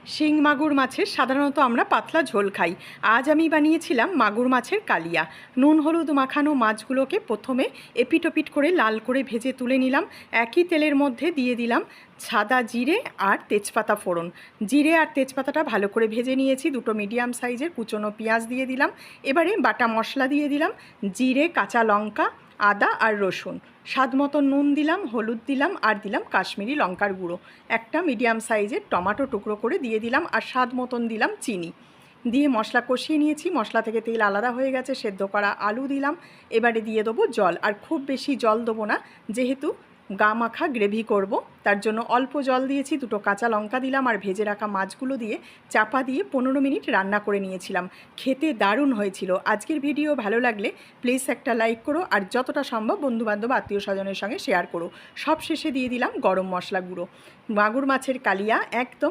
শিং মাগুর মাছের সাধারণত আমরা পাতলা ঝোল খাই। আজ আমি বানিয়েছিলাম মাগুর মাছের কালিয়া। নুন হলুদ মাখানো মাছগুলোকে প্রথমে এপিটোপিট করে লাল করে ভেজে তুলে নিলাম। একই তেলের মধ্যে দিয়ে দিলাম সাদা জিরে আর তেজপাতা ফোড়ন। জিরে আর তেজপাতাটা ভালো করে ভেজে নিয়েছি। দুটো মিডিয়াম সাইজের কুচনো পেঁয়াজ দিয়ে দিলাম। এবারে বাটা মশলা দিয়ে দিলাম, জিরে, কাঁচা লঙ্কা, আদা আর রসুন। স্বাদ মতো নুন দিলাম, হলুদ দিলাম আর দিলাম কাশ্মীরি লঙ্কার গুঁড়ো। একটা মিডিয়াম সাইজের টমেটো টুকরো করে দিয়ে দিলাম আর স্বাদ মতন দিলাম চিনি। দিয়ে মশলা কষিয়ে নিয়েছি। মশলা থেকে তেল আলাদা হয়ে গেছে। সেদ্ধ করা আলু দিলাম। এবারে দিয়ে দেবো জল, আর খুব বেশি জল দেবো না, যেহেতু গা মাখা গ্রেভি করব, তার জন্য অল্প জল দিয়েছি। দুটো কাঁচা লঙ্কা দিলাম আর ভেজে রাখা মাছগুলো দিয়ে চাপা দিয়ে 15 মিনিট রান্না করে নিয়েছিলাম। খেতে দারুণ হয়েছিল। আজকের ভিডিও ভালো লাগলে প্লিজ একটা লাইক করো আর যতটা সম্ভব বন্ধুবান্ধব আত্মীয় স্বজনের সঙ্গে শেয়ার করো। সব শেষে দিয়ে দিলাম গরম মশলা গুঁড়ো। মাগুর মাছের কালিয়া একদম